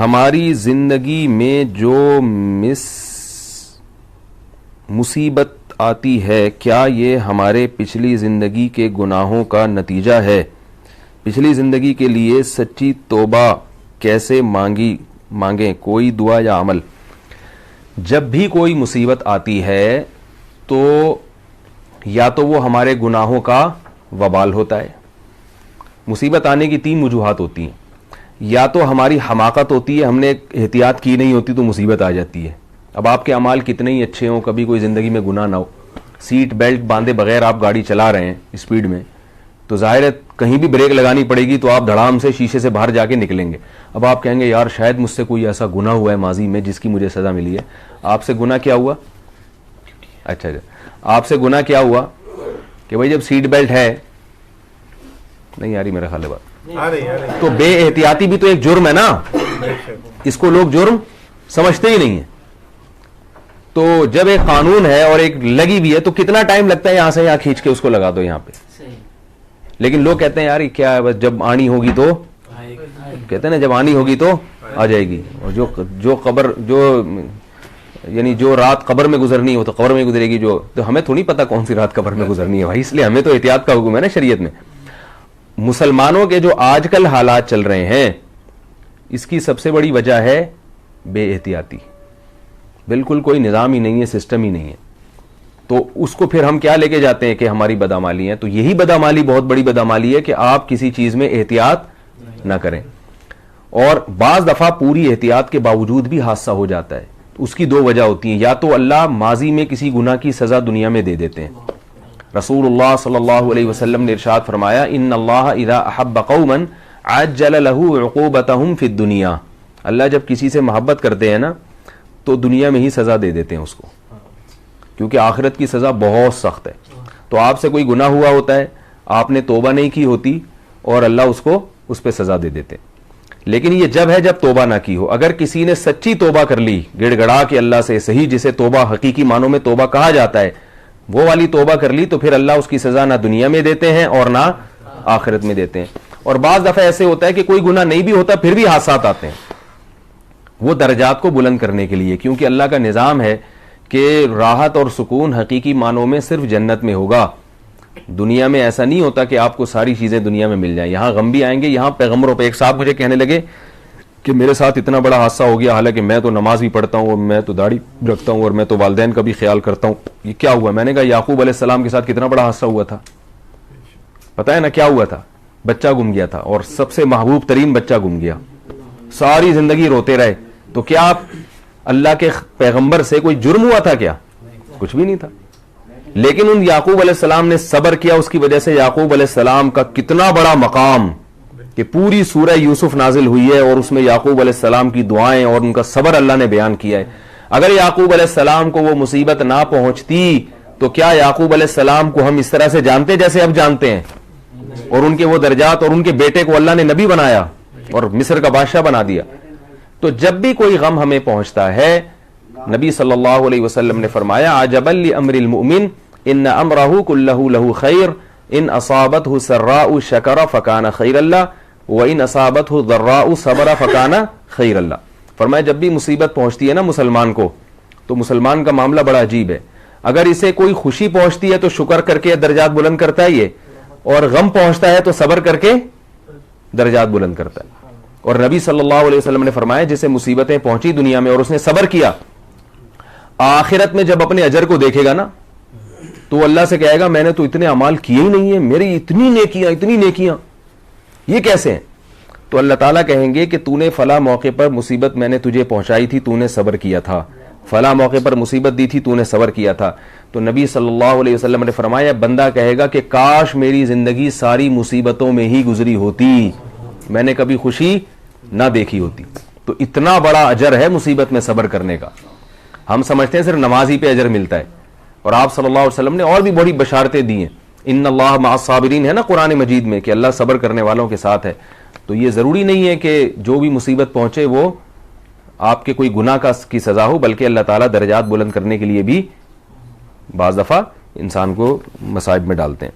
ہماری زندگی میں جو مصیبت آتی ہے کیا یہ ہمارے پچھلی زندگی کے گناہوں کا نتیجہ ہے؟ پچھلی زندگی کے لیے سچی توبہ کیسے مانگیں؟ کوئی دعا یا عمل؟ جب بھی کوئی مصیبت آتی ہے تو یا تو وہ ہمارے گناہوں کا وبال ہوتا ہے. مصیبت آنے کی 3 وجوہات ہوتی ہیں. یا تو ہماری حماقت ہوتی ہے, ہم نے احتیاط کی نہیں ہوتی تو مصیبت آ جاتی ہے. اب آپ کے اعمال کتنے ہی اچھے ہوں, کبھی کوئی زندگی میں گناہ نہ ہو, سیٹ بیلٹ باندھے بغیر آپ گاڑی چلا رہے ہیں اسپیڈ میں, تو ظاہر ہے کہیں بھی بریک لگانی پڑے گی تو آپ دھڑام سے شیشے سے باہر جا کے نکلیں گے. اب آپ کہیں گے یار شاید مجھ سے کوئی ایسا گناہ ہوا ہے ماضی میں جس کی مجھے سزا ملی ہے. آپ سے گناہ کیا ہوا؟ اچھا آپ سے گناہ کیا ہوا کہ بھائی جب سیٹ بیلٹ ہے, نہیں آ رہی میرا خیال ہے بات, تو بے احتیاطی بھی تو ایک جرم ہے نا, اس کو لوگ جرم سمجھتے ہی نہیں ہیں. تو جب ایک قانون ہے اور ایک لگی بھی ہے تو کتنا ٹائم لگتا ہے یہاں سے یہاں کھینچ کے اس کو لگا دو یہاں پہ. لیکن لوگ کہتے ہیں یار یہ کیا ہے, بس جب آنی ہوگی تو کہتے ہیں نا جب آنی ہوگی تو آ جائے گی. اور جو رات قبر میں گزرنی ہو تو قبر میں گزرے گی. تو ہمیں تو نہیں پتا کون سی رات قبر میں گزرنی ہے بھائی, اس لیے ہمیں تو احتیاط کا حکم ہے نا شریعت میں. مسلمانوں کے جو آج کل حالات چل رہے ہیں اس کی سب سے بڑی وجہ ہے بے احتیاطی. بالکل کوئی نظام ہی نہیں ہے, سسٹم ہی نہیں ہے. تو اس کو پھر ہم کیا لے کے جاتے ہیں کہ ہماری بدعمالی ہے. تو یہی بدعمالی بہت بڑی بدعمالی ہے کہ آپ کسی چیز میں احتیاط نہ کریں, اور بعض دفعہ پوری احتیاط کے باوجود بھی حادثہ ہو جاتا ہے. اس کی 2 وجہ ہوتی ہیں, یا تو اللہ ماضی میں کسی گناہ کی سزا دنیا میں دے دیتے ہیں. رسول اللہ صلی اللہ علیہ وسلم نے ارشاد فرمایا ان اللہ اذا احب قوما عجل له عقوبتهم فی الدنیا. اللہ جب کسی سے محبت کرتے ہیں نا تو دنیا میں ہی سزا دے دیتے ہیں اس کو, کیونکہ آخرت کی سزا بہت سخت ہے. تو آپ سے کوئی گناہ ہوا ہوتا ہے, آپ نے توبہ نہیں کی ہوتی اور اللہ اس پہ سزا دے دیتے. لیکن یہ جب ہے جب توبہ نہ کی ہو. اگر کسی نے سچی توبہ کر لی گڑ گڑا کے اللہ سے, صحیح جسے توبہ حقیقی معنوں میں توبہ کہا جاتا ہے, وہ والی توبہ کر لی, تو پھر اللہ اس کی سزا نہ دنیا میں دیتے ہیں اور نہ آخرت میں دیتے ہیں. اور بعض دفعہ ایسے ہوتا ہے کہ کوئی گناہ نہیں بھی ہوتا پھر بھی حادثات آتے ہیں, وہ درجات کو بلند کرنے کے لیے, کیونکہ اللہ کا نظام ہے کہ راحت اور سکون حقیقی معنوں میں صرف جنت میں ہوگا. دنیا میں ایسا نہیں ہوتا کہ آپ کو ساری چیزیں دنیا میں مل جائیں. یہاں غم بھی آئیں گے. یہاں پیغمبروں پہ ایک صاحب مجھے کہنے لگے کہ میرے ساتھ اتنا بڑا حادثہ ہو گیا, حالانکہ میں تو نماز بھی پڑھتا ہوں اور میں تو داڑھی رکھتا ہوں اور میں تو والدین کا بھی خیال کرتا ہوں, یہ کیا ہوا؟ میں نے کہا یعقوب علیہ السلام کے ساتھ کتنا بڑا حادثہ ہوا تھا, پتا ہے نا کیا ہوا تھا؟ بچہ گم گیا تھا, اور سب سے محبوب ترین بچہ گم گیا. ساری زندگی روتے رہے. تو کیا آپ اللہ کے پیغمبر سے کوئی جرم ہوا تھا کیا؟ کچھ بھی نہیں تھا. لیکن ان یعقوب علیہ السلام نے صبر کیا, اس کی وجہ سے یعقوب علیہ السلام کا کتنا بڑا مقام کہ پوری سورہ یوسف نازل ہوئی ہے اور اس میں یعقوب علیہ السلام کی دعائیں اور ان کا صبر اللہ نے بیان کیا ہے. اگر یعقوب علیہ السلام کو وہ مصیبت نہ پہنچتی تو کیا یعقوب علیہ السلام کو ہم اس طرح سے جانتے جیسے اب جانتے ہیں, اور ان کے وہ درجات, اور ان کے بیٹے کو اللہ نے نبی بنایا اور مصر کا بادشاہ بنا دیا. تو جب بھی کوئی غم ہمیں پہنچتا ہے, نبی صلی اللہ علیہ وسلم نے فرمایا عجبا لامر المؤمن ان امرہ کلہ لہ خیر ان اصابتہ سراء شکر فکان خیر اللہ وان اصابتہ ضراء صبر فکان خیر اللہ. فرمایا جب بھی مصیبت پہنچتی ہے نا مسلمان کو, تو مسلمان کا معاملہ بڑا عجیب ہے. اگر اسے کوئی خوشی پہنچتی ہے تو شکر کر کے درجات بلند کرتا ہے یہ, اور غم پہنچتا ہے تو صبر کر کے درجات بلند کرتا ہے. اور نبی صلی اللہ علیہ وسلم نے فرمایا جسے مصیبتیں پہنچی دنیا میں اور اس نے صبر کیا, آخرت میں جب اپنے اجر کو دیکھے گا نا تو اللہ سے کہے گا میں نے تو اتنے اعمال کیے ہی نہیں ہیں, میری اتنی نیکیاں یہ کیسے ہیں؟ تو اللہ تعالیٰ کہیں گے کہ تو نے فلاں موقع پر مصیبت میں نے تجھے پہنچائی تھی, تو نے صبر کیا تھا, فلاں موقع پر مصیبت دی تھی, تو نے صبر کیا تھا. تو نبی صلی اللہ علیہ وسلم نے فرمایا بندہ کہے گا کہ کاش میری زندگی ساری مصیبتوں میں ہی گزری ہوتی, میں نے کبھی خوشی نہ دیکھی ہوتی. تو اتنا بڑا اجر ہے مصیبت میں صبر کرنے کا. ہم سمجھتے ہیں صرف نماز ہی پہ اجر ملتا ہے, اور آپ صلی اللہ علیہ وسلم نے اور بھی بڑی بشارتیں دی ہیں. ان اللہ مع الصابرین ہے نا قرآن مجید میں, کہ اللہ صبر کرنے والوں کے ساتھ ہے. تو یہ ضروری نہیں ہے کہ جو بھی مصیبت پہنچے وہ آپ کے کوئی گناہ کی سزا ہو, بلکہ اللہ تعالیٰ درجات بلند کرنے کے لیے بھی بعض دفعہ انسان کو مصائب میں ڈالتے ہیں.